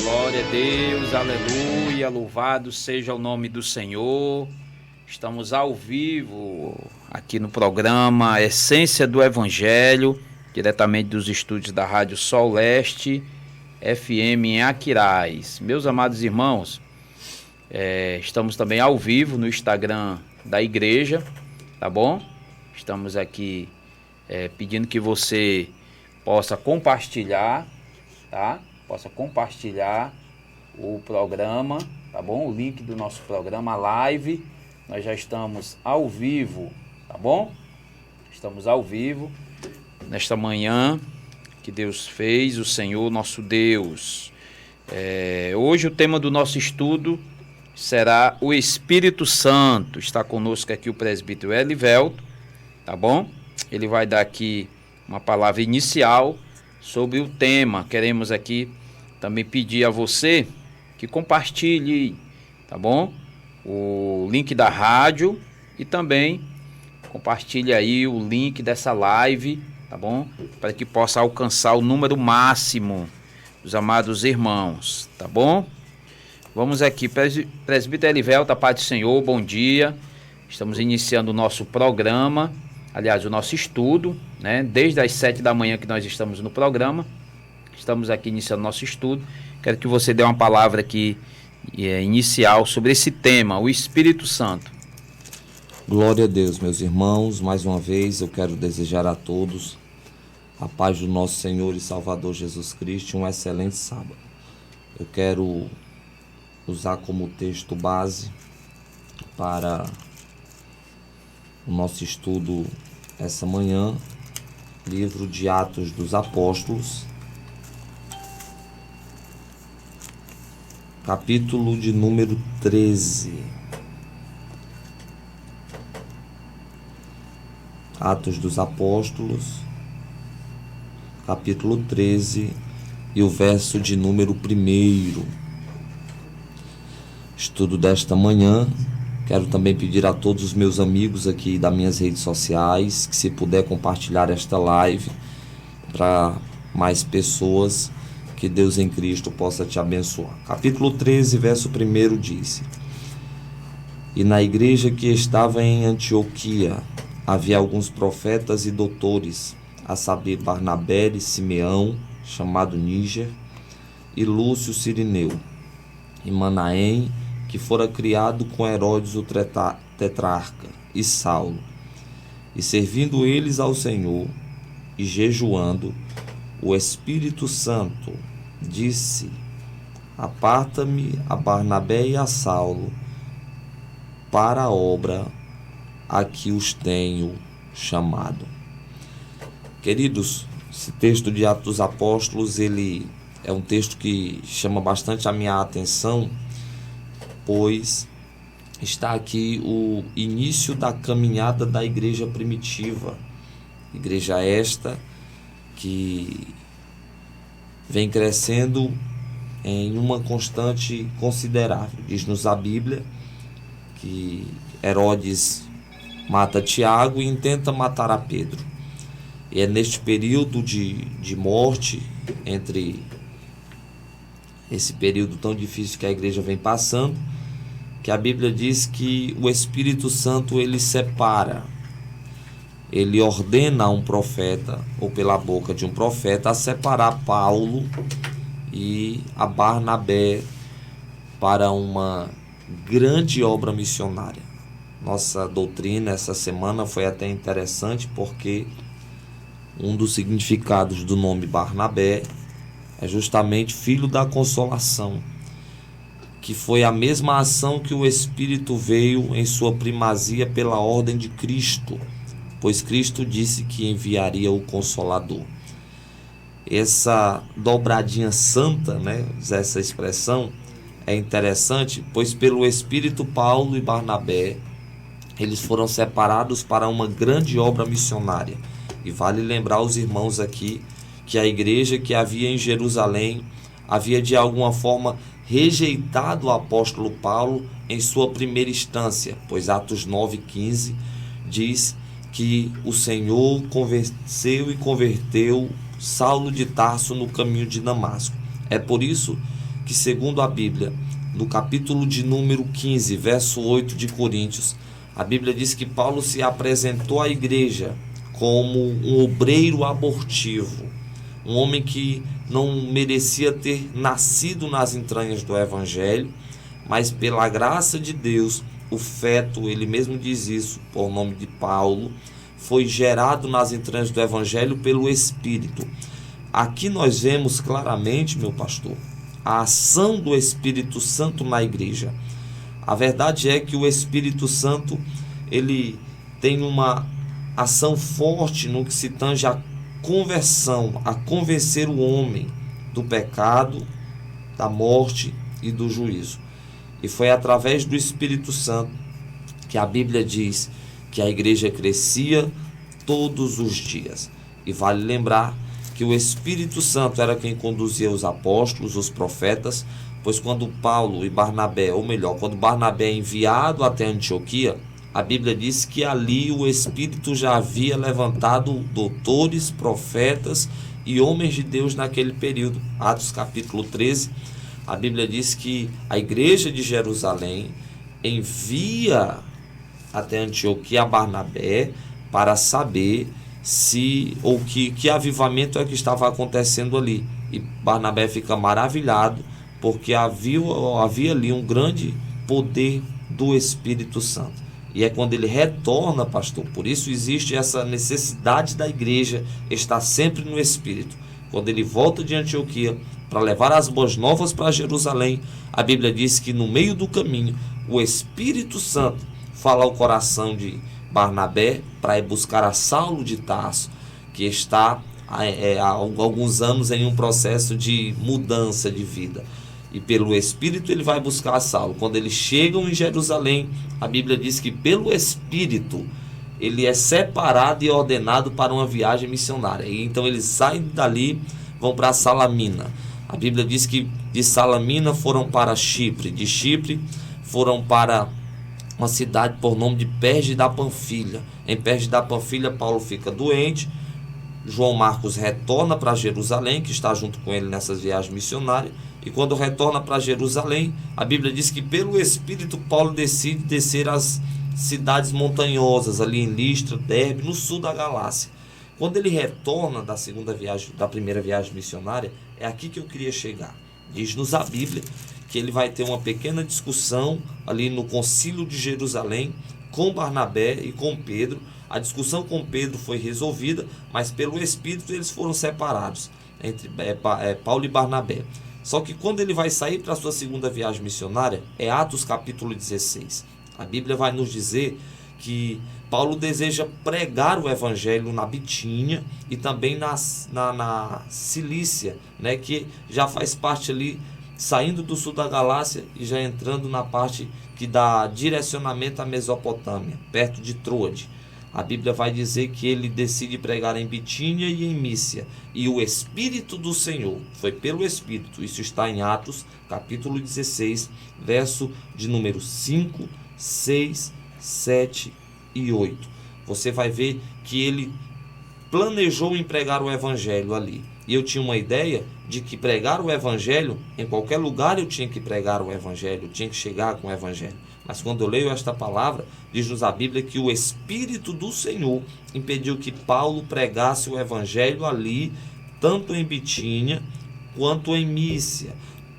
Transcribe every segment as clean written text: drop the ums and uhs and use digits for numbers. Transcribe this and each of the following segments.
Glória a Deus, aleluia, louvado seja o nome do Senhor. Estamos ao vivo aqui no programa Essência do Evangelho, diretamente dos estúdios da Rádio Sol Leste, FM em Aquiraz. Meus amados irmãos, estamos também ao vivo no Instagram da igreja, tá bom? Estamos aqui pedindo que você possa compartilhar, tá? Possa compartilhar o programa, tá bom? O link do nosso programa, a live. Nós já estamos ao vivo, tá bom? Estamos ao vivo nesta manhã que Deus fez, o Senhor nosso Deus. Hoje o tema do nosso estudo será o Espírito Santo. Está conosco aqui o presbítero Elivelto, tá bom? Ele vai dar aqui uma palavra inicial sobre o tema. Queremos aqui também pedir a você que compartilhe, tá bom? O link da rádio e também compartilhe aí o link dessa live, tá bom? Para que possa alcançar o número máximo dos amados irmãos, tá bom? Vamos aqui, presbítero Elivelto, a paz do Senhor, bom dia. Estamos iniciando o nosso programa, aliás, o nosso estudo, né? Desde as 7 da manhã que nós estamos no programa, estamos aqui iniciando nosso estudo. Quero que você dê uma palavra aqui inicial sobre esse tema, o Espírito Santo. Glória a Deus, meus irmãos. Mais uma vez eu quero desejar a todos a paz do nosso Senhor e Salvador Jesus Cristo e um excelente sábado. Eu quero usar como texto base para o nosso estudo essa manhã, livro de Atos dos Apóstolos, capítulo de número 13. Atos dos Apóstolos, capítulo 13 e o verso de número 1. Estudo desta manhã. Quero também pedir a todos os meus amigos aqui das minhas redes sociais que, se puder, compartilhar esta live para mais pessoas, que Deus em Cristo possa te abençoar. Capítulo 13, verso 1 diz: E na igreja que estava em Antioquia havia alguns profetas e doutores, a saber, Barnabé e Simeão, chamado Níger, e Lúcio Cirineu, e Manaém, que fora criado com Herodes o tetrarca, e Saulo. E servindo eles ao Senhor e jejuando, o Espírito Santo disse: Aparta-me a Barnabé e a Saulo para a obra a que os tenho chamado. Queridos, esse texto de Atos dos Apóstolos, ele é um texto que chama bastante a minha atenção, pois está aqui o início da caminhada da igreja primitiva. Igreja esta que vem crescendo em uma constante considerável. Diz-nos a Bíblia que Herodes mata Tiago e intenta matar a Pedro. E é neste período de morte, entre esse período tão difícil que a igreja vem passando, que a Bíblia diz que o Espírito Santo ele separa, ele ordena a um profeta, ou pela boca de um profeta, a separar Paulo e a Barnabé para uma grande obra missionária. Nossa doutrina essa semana foi até interessante, porque um dos significados do nome Barnabé é justamente filho da consolação, que foi a mesma ação que o Espírito veio em sua primazia pela ordem de Cristo, pois Cristo disse que enviaria o Consolador. Essa dobradinha santa, essa expressão é interessante, pois pelo Espírito Paulo e Barnabé, eles foram separados para uma grande obra missionária. E vale lembrar os irmãos aqui que a igreja que havia em Jerusalém havia de alguma forma rejeitado o apóstolo Paulo em sua primeira instância, pois Atos 9:15 diz que o Senhor converteu Saulo de Tarso no caminho de Damasco. É por isso que, segundo a Bíblia, no capítulo de número 15, verso 8 de Coríntios, a Bíblia diz que Paulo se apresentou à igreja como um obreiro abortivo, um homem que não merecia ter nascido nas entranhas do Evangelho, mas pela graça de Deus, o feto, ele mesmo diz isso, por nome de Paulo, foi gerado nas entranhas do Evangelho pelo Espírito. Aqui nós vemos claramente, meu pastor, a ação do Espírito Santo na igreja. A verdade é que o Espírito Santo, ele tem uma ação forte no que se tange à conversão, a convencer o homem do pecado, da morte e do juízo. E foi através do Espírito Santo que a Bíblia diz que a igreja crescia todos os dias. E vale lembrar que o Espírito Santo era quem conduzia os apóstolos, os profetas, pois quando Paulo e Barnabé, ou melhor, quando Barnabé é enviado até Antioquia, a Bíblia diz que ali o Espírito já havia levantado doutores, profetas e homens de Deus naquele período. Atos capítulo 13, a Bíblia diz que a igreja de Jerusalém envia até Antioquia a Barnabé para saber que avivamento é que estava acontecendo ali. E Barnabé fica maravilhado porque havia ali um grande poder do Espírito Santo. E é quando ele retorna, pastor, por isso existe essa necessidade da igreja estar sempre no Espírito. Quando ele volta de Antioquia para levar as boas novas para Jerusalém, a Bíblia diz que no meio do caminho, o Espírito Santo fala ao coração de Barnabé para ir buscar a Saulo de Tarso, que está há alguns anos em um processo de mudança de vida. E pelo Espírito ele vai buscar a Saulo. Quando eles chegam em Jerusalém, a Bíblia diz que pelo Espírito ele é separado e ordenado para uma viagem missionária. E então eles saem dali, vão para Salamina. A Bíblia diz que de Salamina foram para Chipre, de Chipre foram para uma cidade por nome de Perge da Panfilha. Em Perge da Panfilha, Paulo fica doente. João Marcos retorna para Jerusalém, que está junto com ele nessas viagens missionárias. E quando retorna para Jerusalém, a Bíblia diz que pelo Espírito Paulo decide descer as cidades montanhosas, ali em Listra, Derbe, no sul da Galácia. Quando ele retorna da primeira viagem missionária, é aqui que eu queria chegar. Diz-nos a Bíblia que ele vai ter uma pequena discussão ali no Concílio de Jerusalém com Barnabé e com Pedro. A discussão com Pedro foi resolvida, mas pelo Espírito eles foram separados entre Paulo e Barnabé. Só que quando ele vai sair para a sua segunda viagem missionária, é Atos capítulo 16. A Bíblia vai nos dizer que Paulo deseja pregar o evangelho na Bitínia e também na Cilícia, né, que já faz parte ali, saindo do sul da Galácia e já entrando na parte que dá direcionamento à Mesopotâmia, perto de Troade. A Bíblia vai dizer que ele decide pregar em Bitínia e em Mícia. E o Espírito do Senhor, foi pelo Espírito, isso está em Atos, capítulo 16, verso de número 5, 6, 7 e 8. Você vai ver que ele planejou em pregar o Evangelho ali. E eu tinha uma ideia de que pregar o Evangelho, em qualquer lugar eu tinha que pregar o Evangelho, eu tinha que chegar com o Evangelho. Mas quando eu leio esta palavra, diz-nos a Bíblia que o Espírito do Senhor impediu que Paulo pregasse o Evangelho ali, tanto em Bitínia quanto em Mícia.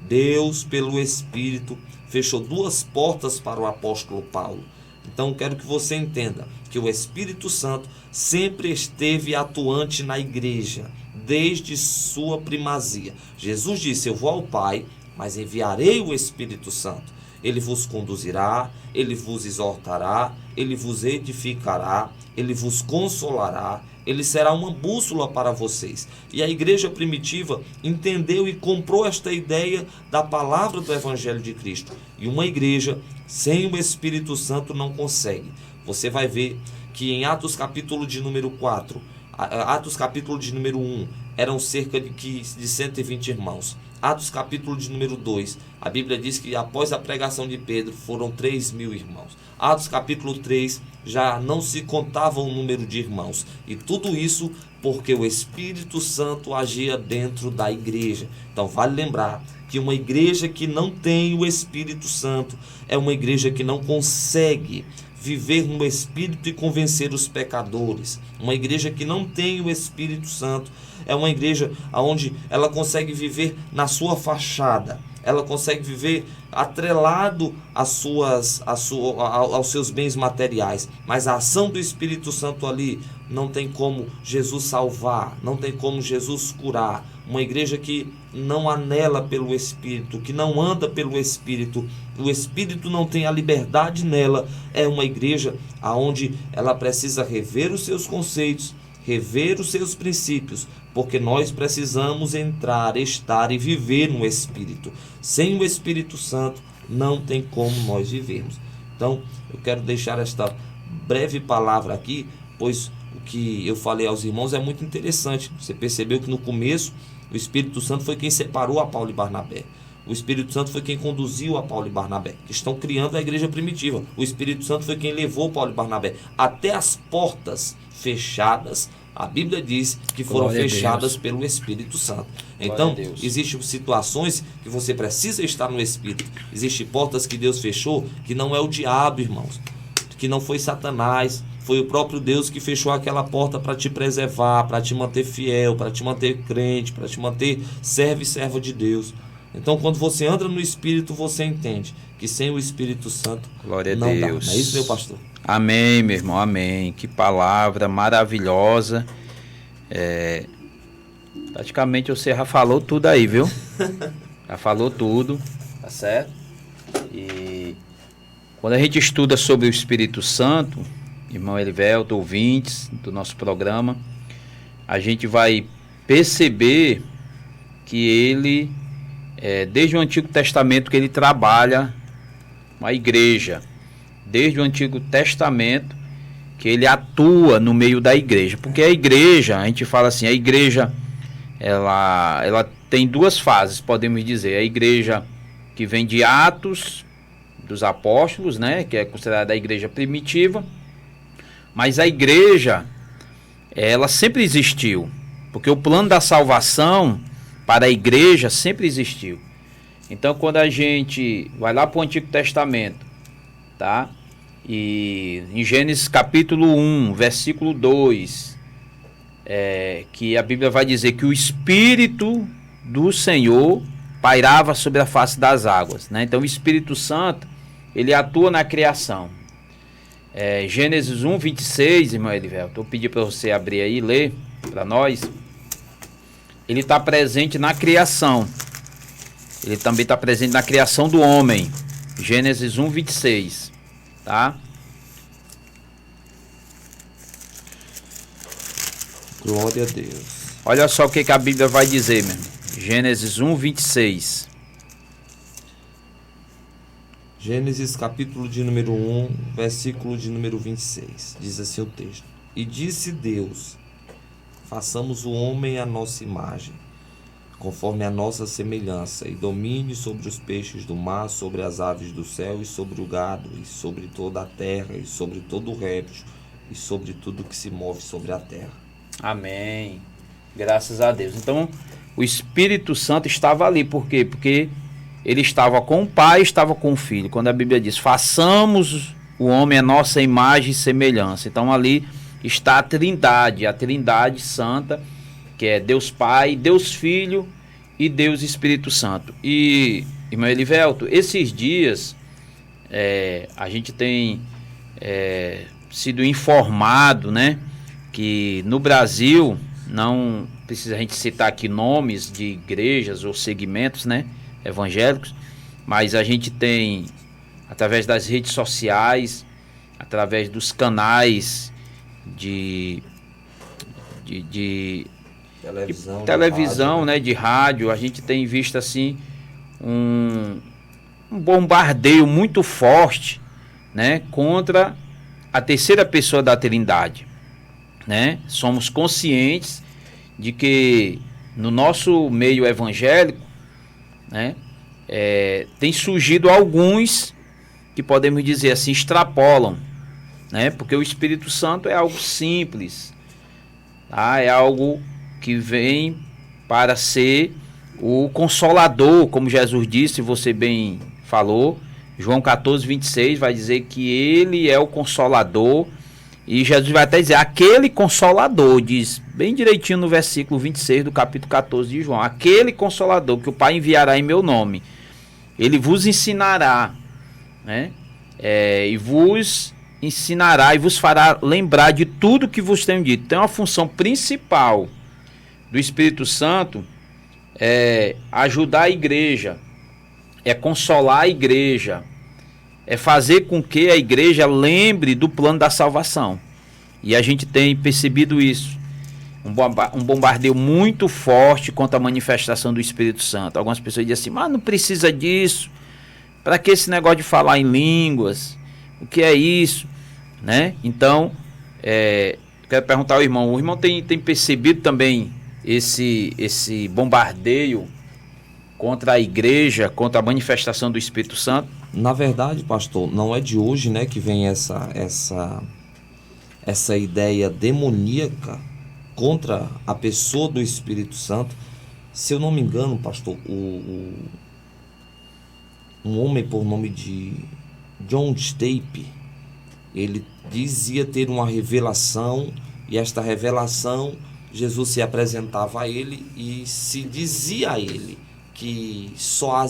Deus, pelo Espírito, fechou duas portas para o apóstolo Paulo. Então, quero que você entenda que o Espírito Santo sempre esteve atuante na igreja, desde sua primazia. Jesus disse: eu vou ao Pai, mas enviarei o Espírito Santo. Ele vos conduzirá, ele vos exortará, ele vos edificará, ele vos consolará, ele será uma bússola para vocês. E a igreja primitiva entendeu e comprou esta ideia da palavra do Evangelho de Cristo. E uma igreja sem o Espírito Santo não consegue. Você vai ver que em Atos capítulo de número 4, Atos capítulo de número 1, eram cerca de 120 irmãos. Atos capítulo de número 2, a Bíblia diz que após a pregação de Pedro foram 3.000 irmãos. Atos capítulo 3, já não se contava o número de irmãos. E tudo isso porque o Espírito Santo agia dentro da igreja. Então vale lembrar que uma igreja que não tem o Espírito Santo é uma igreja que não consegue viver no Espírito e convencer os pecadores. Uma igreja que não tem o Espírito Santo é uma igreja onde ela consegue viver na sua fachada, ela consegue viver atrelado aos seus bens materiais, mas a ação do Espírito Santo ali não tem como Jesus salvar, não tem como Jesus curar. Uma igreja que não anela pelo Espírito, que não anda pelo Espírito, o Espírito não tem a liberdade nela, é uma igreja onde ela precisa rever os seus conceitos, rever os seus princípios, porque nós precisamos entrar, estar e viver no Espírito. Sem o Espírito Santo não tem como nós vivermos. Então eu quero deixar esta breve palavra aqui, pois o que eu falei aos irmãos é muito interessante. Você percebeu que no começo o Espírito Santo foi quem separou a Paulo e Barnabé. O Espírito Santo foi quem conduziu a Paulo e Barnabé, que estão criando a igreja primitiva. O Espírito Santo foi quem levou Paulo e Barnabé até as portas fechadas. A Bíblia diz que foram fechadas pelo Espírito Santo. Então, existem situações que você precisa estar no Espírito. Existem portas que Deus fechou, que não é o diabo, irmãos, que não foi Satanás. Foi o próprio Deus que fechou aquela porta para te preservar, para te manter fiel, para te manter crente, para te manter servo e serva de Deus. Então, quando você anda no Espírito, você entende que sem o Espírito Santo Glória não a dá. Deus. Não é isso, meu pastor? Amém, meu irmão, amém. Que palavra maravilhosa. Praticamente você já falou tudo aí, viu? Já falou tudo, tá certo? E quando a gente estuda sobre o Espírito Santo, irmão Elivelto, ouvintes do nosso programa, a gente vai perceber que ele, desde o Antigo Testamento, que ele trabalha a igreja. Desde o Antigo Testamento, que ele atua no meio da igreja. Porque a igreja, a gente fala assim, a igreja, ela tem duas fases, podemos dizer. A igreja que vem de Atos dos Apóstolos, né, que é considerada a igreja primitiva. Mas a igreja, ela sempre existiu, porque o plano da salvação para a igreja sempre existiu. Então, quando a gente vai lá para o Antigo Testamento, tá? E em Gênesis capítulo 1, versículo 2, que a Bíblia vai dizer que o Espírito do Senhor pairava sobre a face das águas, né? Então, o Espírito Santo, ele atua na criação. Gênesis 1, 26, irmão Elivelto, eu pedi para você abrir aí e ler para nós. Ele está presente na criação. Ele também está presente na criação do homem. Gênesis 1, 26. Tá? Glória a Deus. Olha só o que a Bíblia vai dizer, meu irmão. Gênesis 1, 26. Gênesis capítulo de número 1, versículo de número 26, diz assim o texto: E disse Deus, façamos o homem à nossa imagem, conforme a nossa semelhança, e domine sobre os peixes do mar, sobre as aves do céu, e sobre o gado, e sobre toda a terra, e sobre todo o réptil, e sobre tudo que se move sobre a terra. Amém. Graças a Deus. Então, o Espírito Santo estava ali. Por quê? Porque ele estava com o Pai, estava com o Filho. Quando a Bíblia diz, façamos o homem à nossa imagem e semelhança. Então ali está a Trindade Santa, que é Deus Pai, Deus Filho e Deus Espírito Santo. E, irmão Elivelto, esses dias a gente tem sido informado, né, que no Brasil, não precisa a gente citar aqui nomes de igrejas ou segmentos, né, evangélicos, mas a gente tem, através das redes sociais, através dos canais de televisão, né, de rádio, a gente tem visto assim um bombardeio muito forte, né, contra a terceira pessoa da Trindade, né? Somos conscientes de que no nosso meio evangélico, né, tem surgido alguns que podemos dizer assim, extrapolam, né? Porque o Espírito Santo é algo simples, tá? É algo que vem para ser o Consolador, como Jesus disse, você bem falou. João 14, 26 vai dizer que ele é o Consolador. E Jesus vai até dizer, aquele Consolador, diz bem direitinho no versículo 26 do capítulo 14 de João, aquele Consolador que o Pai enviará em meu nome, ele vos ensinará, né? E vos ensinará e vos fará lembrar de tudo que vos tenho dito. Então a função principal do Espírito Santo é ajudar a igreja, é consolar a igreja, é fazer com que a igreja lembre do plano da salvação. E a gente tem percebido isso. Um bombardeio muito forte contra a manifestação do Espírito Santo. Algumas pessoas dizem assim, mas não precisa disso. Para que esse negócio de falar em línguas? O que é isso? Né? Então, quero perguntar ao irmão. O irmão tem percebido também esse bombardeio contra a igreja, contra a manifestação do Espírito Santo? Na verdade, pastor, não é de hoje, né, que vem essa ideia demoníaca contra a pessoa do Espírito Santo. Se eu não me engano, pastor, um homem por nome de John State, ele dizia ter uma revelação, e esta revelação, Jesus se apresentava a ele e se dizia a ele que só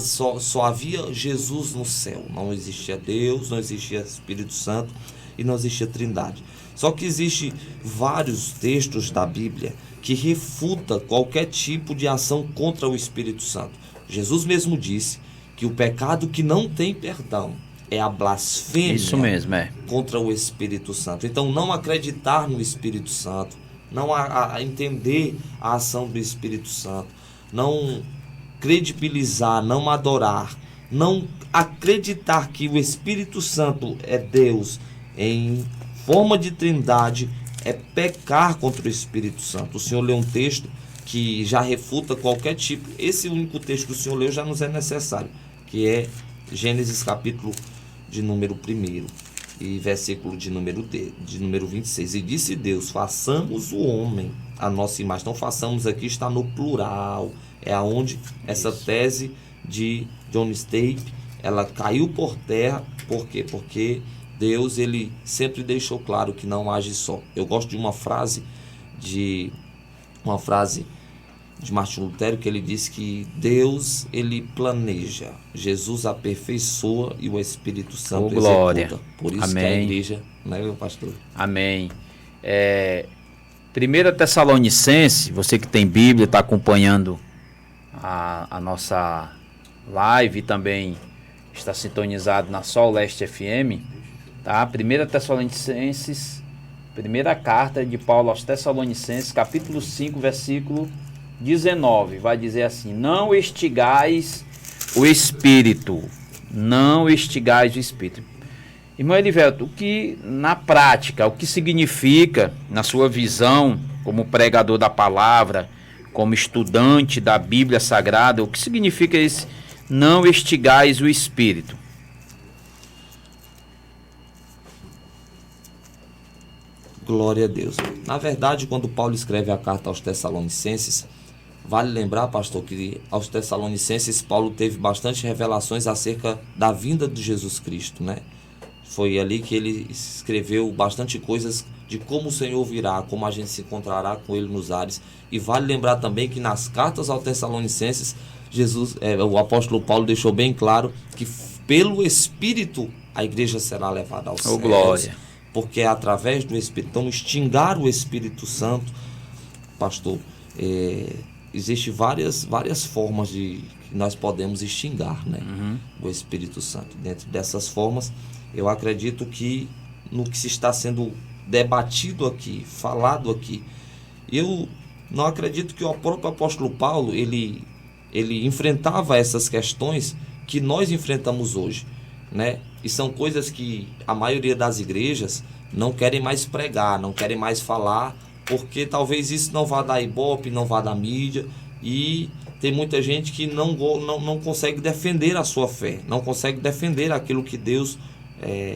havia Jesus no céu. Não existia Deus, não existia Espírito Santo e não existia Trindade. Só que existe vários textos da Bíblia que refuta qualquer tipo de ação contra o Espírito Santo. Jesus mesmo disse que o pecado que não tem perdão é a blasfêmia. Isso mesmo, contra o Espírito Santo. Então, não acreditar no Espírito Santo, não entender a ação do Espírito Santo, não credibilizar, não adorar, não acreditar que o Espírito Santo é Deus em forma de trindade, é pecar contra o Espírito Santo. O senhor leu um texto que já refuta qualquer tipo. Esse único texto que o senhor leu já nos é necessário, que é Gênesis capítulo de número 1 e versículo de número 26. E disse Deus, façamos o homem a nossa imagem. Então, façamos aqui está no plural. É aonde essa tese de John State, ela caiu por terra. Por quê? Porque Deus, ele sempre deixou claro que não age só. Eu gosto de uma frase de Martinho Lutero, que ele diz que Deus, ele planeja, Jesus aperfeiçoa e o Espírito Santo executa. Por isso Amém. Que a igreja, né, meu pastor? Amém. 1 Tessalonicenses, você que tem Bíblia, está acompanhando a nossa live e também está sintonizado na Sol Leste FM, tá? 1 Tessalonicenses, primeira carta de Paulo aos Tessalonicenses, capítulo 5, versículo 19, vai dizer assim: não estigais o Espírito, não estigais o Espírito. Irmão Elivelto, o que na prática, o que significa, na sua visão, como pregador da palavra, como estudante da Bíblia Sagrada, o que significa esse não estigais o Espírito? Glória a Deus. Na verdade, quando Paulo escreve a carta aos Tessalonicenses, vale lembrar, pastor, que aos Tessalonicenses Paulo teve bastante revelações acerca da vinda de Jesus Cristo, né? Foi ali que ele escreveu bastante coisas de como o Senhor virá, como a gente se encontrará com ele nos ares. E vale lembrar também que nas cartas aos Tessalonicenses, o apóstolo Paulo deixou bem claro que pelo Espírito a igreja será levada aos céus. Glória. Porque é através do Espírito. Então, extingar o Espírito Santo, pastor, existe várias formas que nós podemos extingar, né? O Espírito Santo. Dentro dessas formas, eu acredito que no que se está sendo debatido aqui, falado aqui, eu não acredito que o próprio apóstolo Paulo, ele enfrentava essas questões que nós enfrentamos hoje, né? E são coisas que a maioria das igrejas não querem mais pregar, não querem mais falar, porque talvez isso não vá dar ibope, não vá dar mídia, e tem muita gente que não consegue defender a sua fé, não consegue defender aquilo que Deus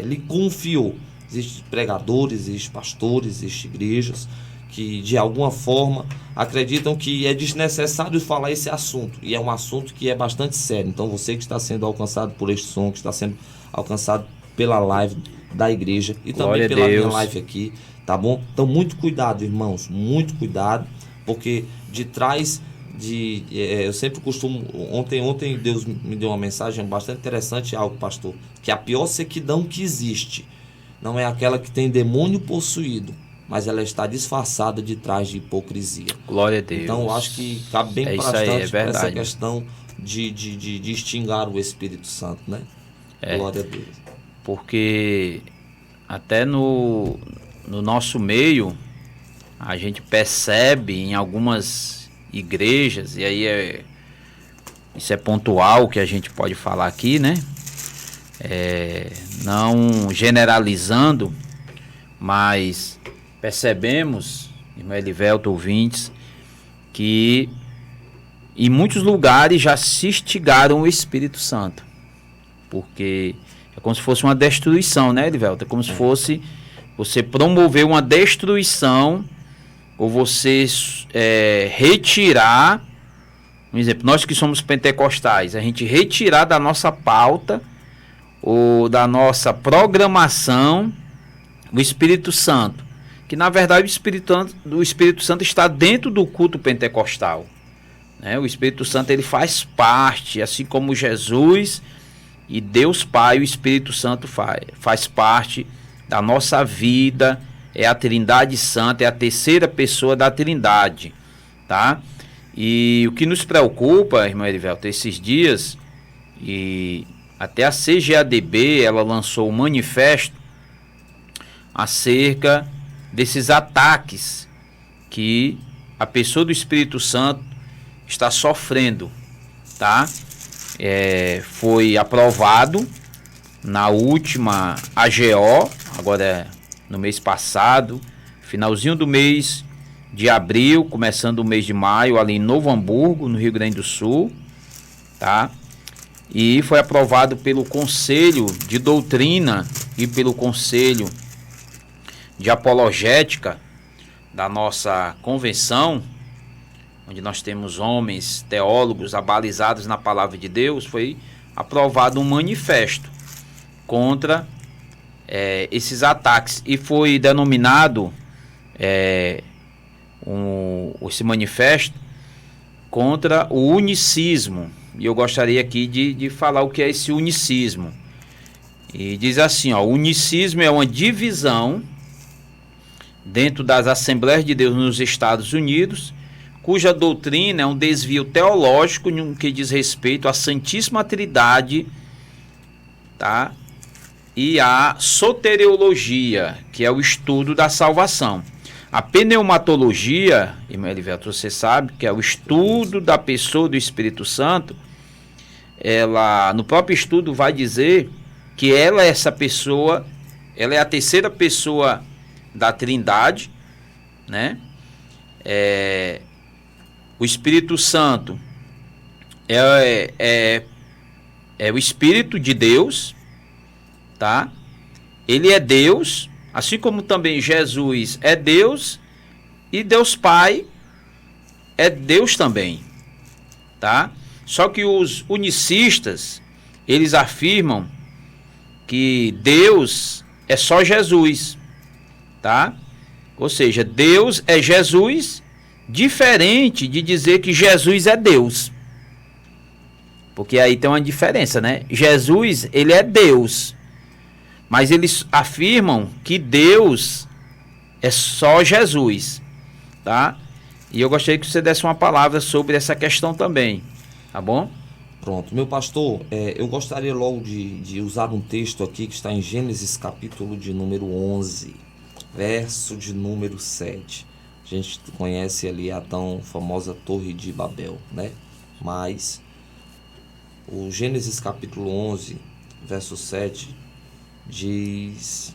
lhe confiou. Existem pregadores, existem pastores, existem igrejas que de alguma forma acreditam que é desnecessário falar esse assunto, e é um assunto que é bastante sério. Então você que está sendo alcançado por este som, que está sendo alcançado pela live da igreja e Glória também pela a Deus. minha live aqui, tá bom? Então muito cuidado, irmãos, muito cuidado, porque de trás eu sempre costumo, ontem Deus me deu uma mensagem bastante interessante, algo, pastor, que a pior sequidão que existe não é aquela que tem demônio possuído, mas ela está disfarçada de trás de hipocrisia. Glória a Deus. Então eu acho que cabe bem isso aí, bastante para essa verdade. questão de extinguir o Espírito Santo, né? Glória a Deus. Porque até no nosso meio a gente percebe em algumas igrejas, e aí isso é pontual que a gente pode falar aqui, né? Não generalizando, mas percebemos, irmão Elivelto, ouvintes, que em muitos lugares já se instigaram o Espírito Santo, porque é como se fosse uma destruição, né, Elivelto? É como se fosse você promover uma destruição, ou você retirar, por exemplo, nós que somos pentecostais, a gente retirar da nossa pauta ou da nossa programação o Espírito Santo, que na verdade o Espírito Santo está dentro do culto pentecostal, né? O Espírito Santo ele faz parte, assim como Jesus e Deus Pai, o Espírito Santo faz parte da nossa vida, é a Trindade Santa, é a terceira pessoa da Trindade, tá? E o que nos preocupa, irmão Erivelto, esses dias, e até a CGADB, ela lançou um manifesto acerca desses ataques que a pessoa do Espírito Santo está sofrendo, tá? Foi aprovado na última AGO, agora no mês passado, finalzinho do mês de abril, começando o mês de maio, ali em Novo Hamburgo, no Rio Grande do Sul, tá? E foi aprovado pelo Conselho de Doutrina e pelo Conselho de Apologética da nossa convenção, onde nós temos homens teólogos abalizados na palavra de Deus. Foi aprovado um manifesto contra esses ataques, e foi denominado esse manifesto contra o unicismo. E eu gostaria aqui de falar o que é esse unicismo. E diz assim, ó: o unicismo é uma divisão dentro das Assembleias de Deus nos Estados Unidos, cuja doutrina é um desvio teológico no que diz respeito à Santíssima Trindade, tá? E a soteriologia, que é o estudo da salvação. A pneumatologia, irmão Elivelto, você sabe que é o estudo da pessoa do Espírito Santo. Ela, no próprio estudo, vai dizer que ela é essa pessoa, ela é a terceira pessoa da Trindade, né? O Espírito Santo é o Espírito de Deus, tá? Ele é Deus, assim como também Jesus é Deus, e Deus Pai é Deus também, tá? Só que os unicistas, eles afirmam que Deus é só Jesus, tá? Ou seja, Deus é Jesus, diferente de dizer que Jesus é Deus. Porque aí tem uma diferença, né? Jesus, ele é Deus, mas eles afirmam que Deus é só Jesus, tá? E eu gostaria que você desse uma palavra sobre essa questão também, tá bom? Pronto, meu pastor, eu gostaria logo de usar um texto aqui que está em Gênesis capítulo de número 11, verso de número 7. A gente conhece ali a tão famosa Torre de Babel, né? Mas o Gênesis capítulo 11, verso 7, diz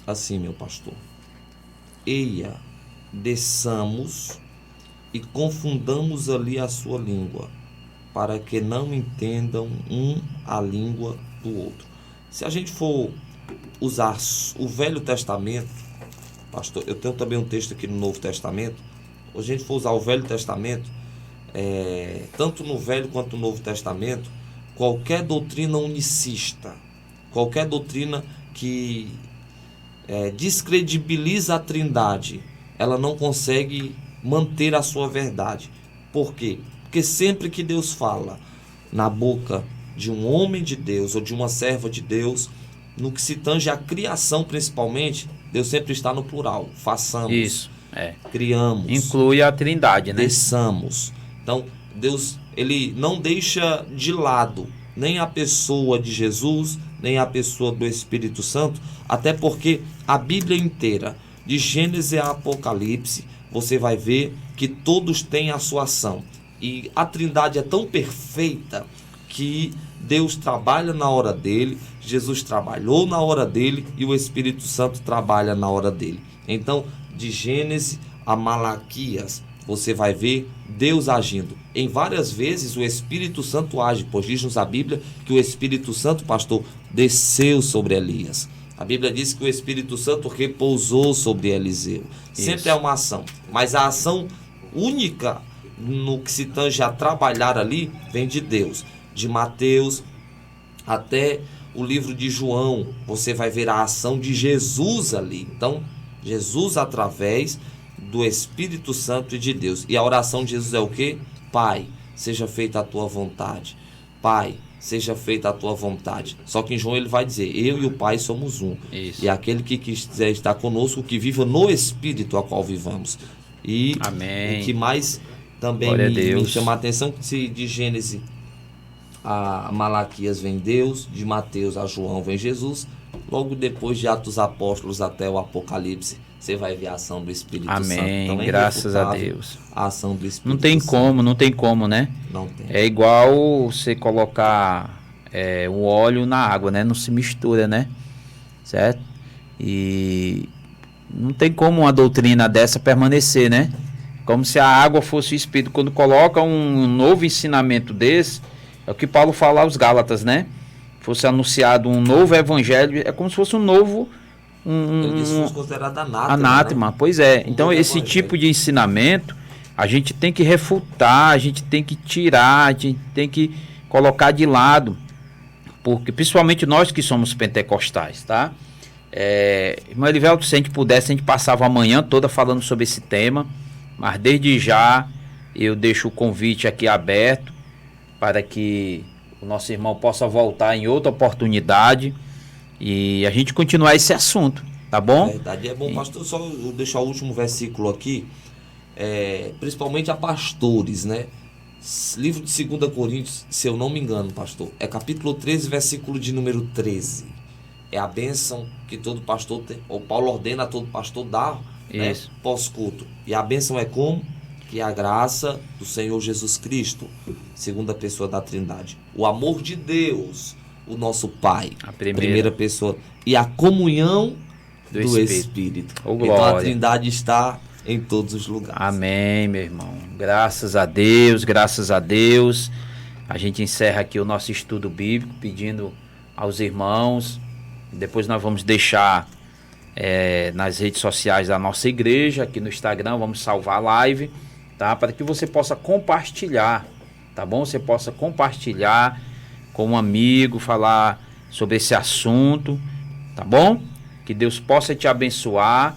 assim, meu pastor: eia, desçamos e confundamos ali a sua língua, para que não entendam um a língua do outro. Se a gente for usar o Velho Testamento, pastor, eu tenho também um texto aqui no Novo Testamento, se a gente for usar o Velho Testamento, tanto no Velho quanto no Novo Testamento, qualquer doutrina unicista, qualquer doutrina que descredibiliza a Trindade, ela não consegue manter a sua verdade. Por quê? Porque sempre que Deus fala na boca de um homem de Deus ou de uma serva de Deus, no que se tange à criação principalmente, Deus sempre está no plural. Façamos. Isso. Criamos. Inclui a Trindade, né? Desçamos. Então, Deus, ele não deixa de lado nem a pessoa de Jesus, nem a pessoa do Espírito Santo, até porque a Bíblia inteira, de Gênesis a Apocalipse, você vai ver que todos têm a sua ação. E a Trindade é tão perfeita que Deus trabalha na hora dele, Jesus trabalhou na hora dele e o Espírito Santo trabalha na hora dele. Então, de Gênesis a Malaquias, você vai ver Deus agindo. Em várias vezes o Espírito Santo age, pois diz-nos a Bíblia que o Espírito Santo, pastor, desceu sobre Elias. A Bíblia diz que o Espírito Santo repousou sobre Eliseu. Sempre é uma ação, mas a ação única no que se tange a trabalhar ali vem de Deus. De Mateus até o livro de João, você vai ver a ação de Jesus ali. Então, Jesus através do Espírito Santo e de Deus. E a oração de Jesus é o quê? Pai, seja feita a tua vontade. Pai, seja feita a tua vontade. Só que em João ele vai dizer, eu e o Pai somos um. Isso. E aquele que quiser estar conosco, que viva no Espírito a qual vivamos. E amém. O que mais também me chama a atenção, se de Gênesis a Malaquias vem Deus, de Mateus a João vem Jesus, logo depois de Atos dos Apóstolos até o Apocalipse, você vai ver a ação do Espírito Santo. Então, graças a Deus. A ação do Espírito Santo. Não tem como, né? Não tem. É igual você colocar o óleo na água, né? Não se mistura, né? Certo? E não tem como uma doutrina dessa permanecer, né? Como se a água fosse o Espírito. Quando coloca um novo ensinamento desse, é o que Paulo fala aos Gálatas, né? Fosse anunciado um novo evangelho, é como se fosse um novo... Ele fosse considerado anátema, né? Pois é. Então esse tipo de ensinamento a gente tem que refutar, a gente tem que tirar, a gente tem que colocar de lado, porque principalmente nós que somos pentecostais, tá? Irmão Elivelto, se a gente pudesse, a gente passava a manhã toda falando sobre esse tema, mas desde já eu deixo o convite aqui aberto para que o nosso irmão possa voltar em outra oportunidade e a gente continuar esse assunto, tá bom? Verdade, é bom, pastor, só eu deixar o último versículo aqui, principalmente a pastores, né? Livro de 2 Coríntios, se eu não me engano, pastor, é capítulo 13, versículo de número 13. É a bênção que todo pastor tem, ou Paulo ordena a todo pastor dar, né, pós-culto. E a bênção é como? Que a graça do Senhor Jesus Cristo, segunda pessoa da Trindade, o amor de Deus, o nosso Pai, a primeira pessoa, e a comunhão do Espírito. Então a Trindade está em todos os lugares. Amém, meu irmão. Graças a Deus, graças a Deus. A gente encerra aqui o nosso estudo bíblico, pedindo aos irmãos. Depois nós vamos deixar nas redes sociais da nossa igreja, aqui no Instagram, vamos salvar a live, tá? Para que você possa compartilhar, tá bom? Você possa compartilhar com um amigo, falar sobre esse assunto, tá bom? Que Deus possa te abençoar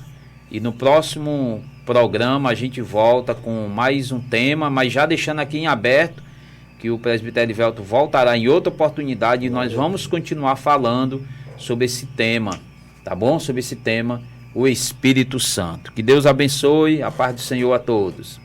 e no próximo programa a gente volta com mais um tema, mas já deixando aqui em aberto que o presbítero Elivelto voltará em outra oportunidade e nós vamos continuar falando sobre esse tema, tá bom? Sobre esse tema, o Espírito Santo. Que Deus abençoe, a paz do Senhor a todos.